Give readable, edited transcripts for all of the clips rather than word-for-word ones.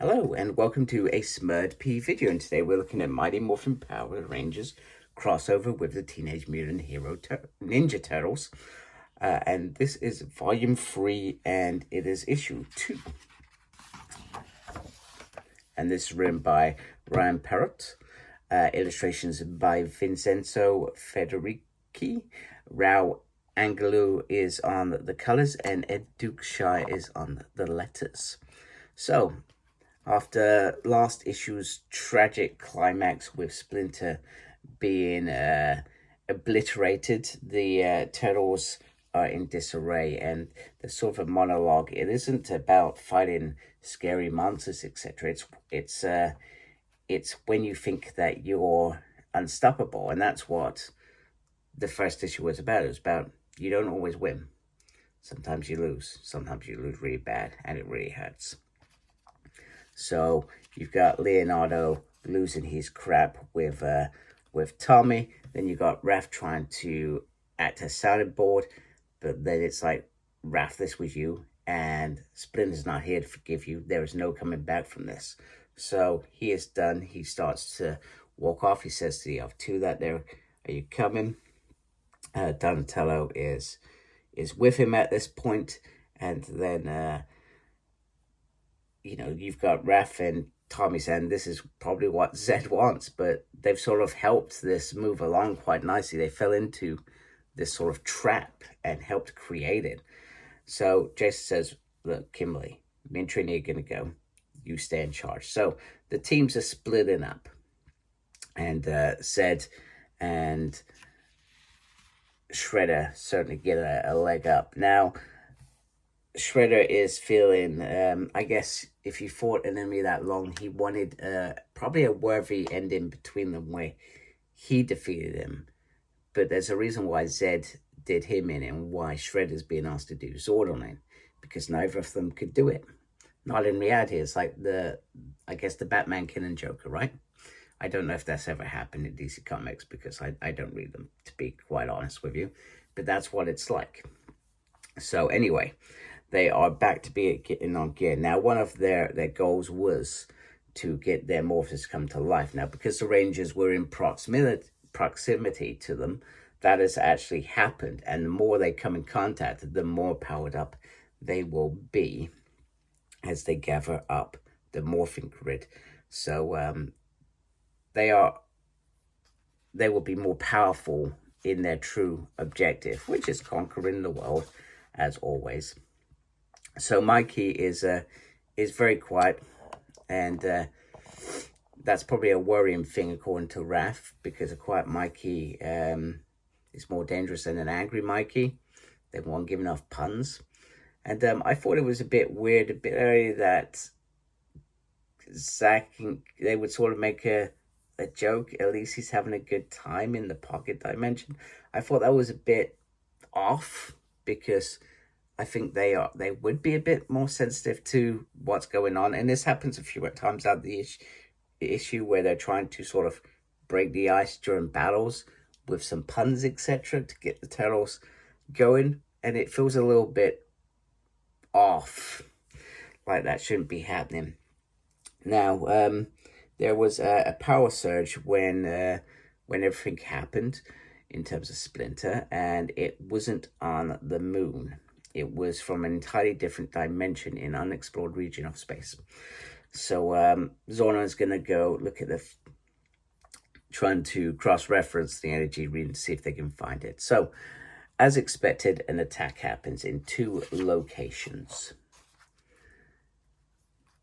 Hello and welcome to a smerdp video, and today we're looking at Mighty Morphin Power Rangers crossover with the Teenage Mutant Ninja Turtles. And this is volume 3 and it is issue 2. And this is written by Ryan Parrot, illustrations by Vincenzo Federici. Rao Angelou is on the colors and Ed Dukeshire is on the letters. So, after last issue's tragic climax with Splinter being obliterated, the Turtles are in disarray, and there's sort of a monologue. It isn't about fighting scary monsters, etc. It's when you think that you're unstoppable, and that's what the first issue was about. It was about you don't always win. Sometimes you lose. Sometimes you lose really bad, and it really hurts. So you've got Leonardo losing his crap with Tommy. Then you got Raph trying to act as sounding board, but then it's like, Raph, this was you, and Splinter's not here to forgive you. There is no coming back from this. So he is done. He starts to walk off. He says to the other two that are you coming? Donatello is with him at this point, and then you've got Raph and Tommy saying this is probably what Zedd wants, but they've sort of helped this move along quite nicely. They fell into this sort of trap and helped create it. So Jason says, look, Kimberly, me and Trini are going to go. You stay in charge. So the teams are splitting up, and Zedd and Shredder certainly get a leg up. Now, Shredder is feeling, I guess, if he fought an enemy that long, he wanted probably a worthy ending between them where he defeated him. But there's a reason why Zedd did him in and why Shredder's being asked to do Zordon in, because neither of them could do it. Not in reality. It's like I guess the Batman killing Joker, right? I don't know if that's ever happened in DC Comics because I don't read them, to be quite honest with you. But that's what it's like. So anyway, they are back to getting on gear. Now, one of their goals was to get their morphers to come to life. Now, because the Rangers were in proximity to them, that has actually happened. And the more they come in contact, the more powered up they will be as they gather up the morphing grid. So they will be more powerful in their true objective, which is conquering the world, as always. So Mikey is very quiet, and that's probably a worrying thing according to Raph, because a quiet Mikey is more dangerous than an angry Mikey. They won't give enough puns. And I thought it was a bit weird, a bit early, that they would sort of make a joke. At least he's having a good time in the pocket dimension. I thought that was a bit off, because I think they would be a bit more sensitive to what's going on. And this happens a few times out the issue where they're trying to sort of break the ice during battles with some puns, etc., to get the Turtles going. And it feels a little bit off, like that shouldn't be happening. Now, there was a power surge when everything happened in terms of Splinter, and it wasn't on the moon. It was from an entirely different dimension in unexplored region of space. So Zonno is going to go look at trying to cross-reference the energy reading to see if they can find it. So, as expected, an attack happens in 2 locations.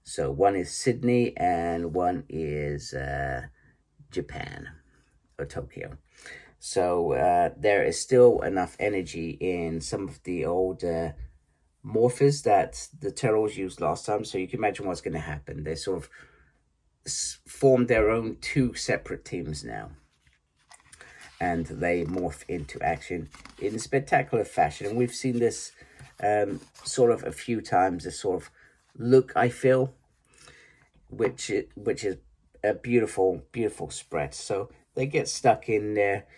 So one is Sydney and one is Japan, or Tokyo. So there is still enough energy in some of the old morphers that the Turtles used last time. So you can imagine what's going to happen. They sort of formed their own 2 separate teams now. And they morph into action in spectacular fashion. And we've seen this sort of a few times, this sort of look, I feel, which is a beautiful, beautiful spread. So they get stuck in there.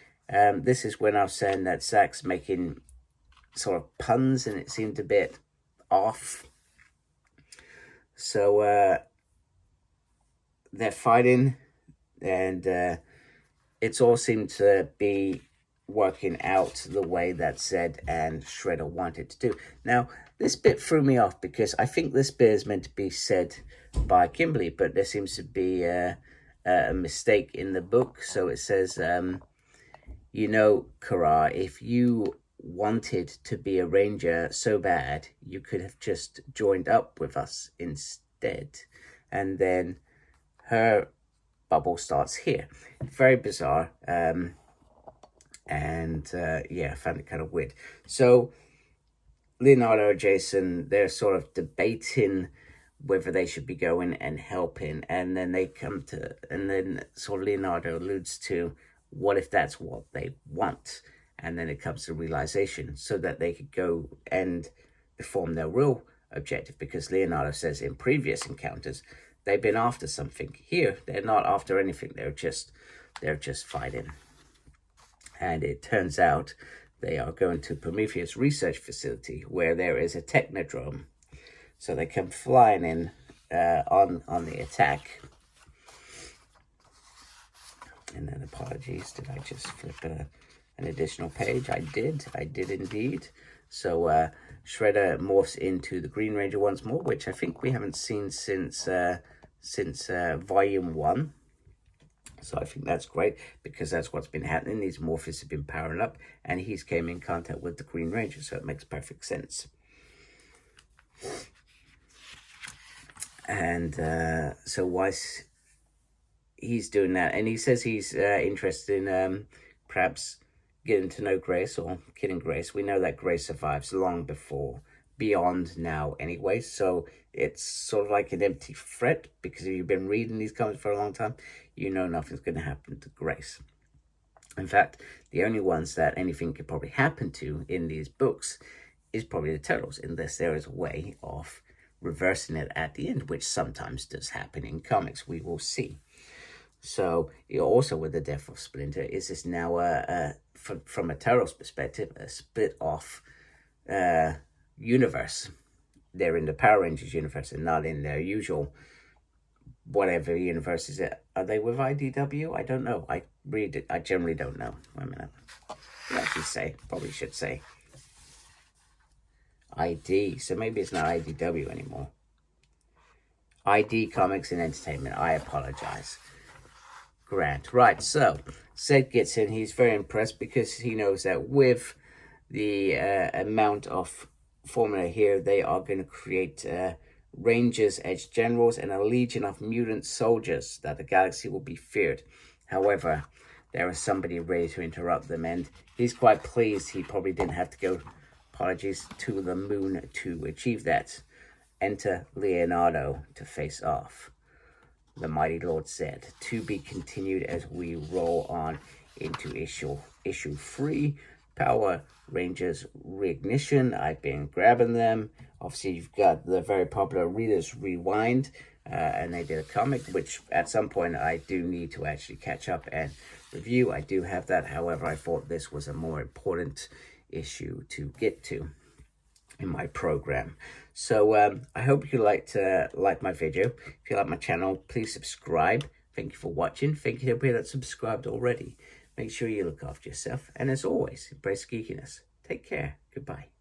This is when I was saying that Zach's making sort of puns, and it seemed a bit off. So they're fighting, and it's all seemed to be working out the way that Zedd and Shredder wanted to do. Now, this bit threw me off because I think this bit is meant to be said by Kimberly, but there seems to be a mistake in the book. So it says, you know, Kara, if you wanted to be a ranger so bad, you could have just joined up with us instead. And then her bubble starts here. Very bizarre. Yeah, I found it kind of weird. So Leonardo and Jason, they're sort of debating whether they should be going and helping, and then they come to, and then sort of Leonardo alludes to, what if that's what they want? And then it comes to realization so that they could go and perform their real objective, because Leonardo says in previous encounters they've been after something. Here they're not after anything, they're just fighting. And it turns out they are going to Prometheus research facility where there is a Technodrome. So they come flying in on the attack. And then apologies, did I just flip an additional page? I did indeed. So Shredder morphs into the Green Ranger once more, which I think we haven't seen since Volume 1. So I think that's great, because that's what's been happening. These morphs have been powering up, and he's came in contact with the Green Ranger, so it makes perfect sense. And so Weiss, he's doing that, and he says he's interested in perhaps getting to know Grace or killing Grace. We know that Grace survives long before, beyond now anyway, so it's sort of like an empty threat, because if you've been reading these comics for a long time, you know nothing's going to happen to Grace. In fact, the only ones that anything could probably happen to in these books is probably the Turtles, unless there is a way of reversing it at the end, which sometimes does happen in comics. We will see. So, also with the death of Splinter, is this now, from a Turtles perspective, a split-off universe. They're in the Power Rangers universe and not in their usual whatever universe is it. Are they with IDW? I don't know. I generally don't know. Wait a minute. Probably should say ID. So maybe it's not IDW anymore. ID Comics and Entertainment. I apologize. Grant. Right, so Zedd gets in. He's very impressed because he knows that with the amount of formula here, they are going to create Rangers as generals and a legion of mutant soldiers that the galaxy will be feared. However, there is somebody ready to interrupt them, and he's quite pleased he probably didn't have to go, apologies, to the moon to achieve that. Enter Leonardo to face off the mighty Lord Zedd. To be continued as we roll on into issue 3, Power Rangers Reignition. I've been grabbing them. Obviously, you've got the very popular Reader's Rewind, and they did a comic, which at some point I do need to actually catch up and review. I do have that. However, I thought this was a more important issue to get to in my program. So I hope you like my video. If you like my channel, please subscribe. Thank you for watching. Thank you to everybody that's subscribed already. Make sure you look after yourself. And as always, embrace geekiness. Take care. Goodbye.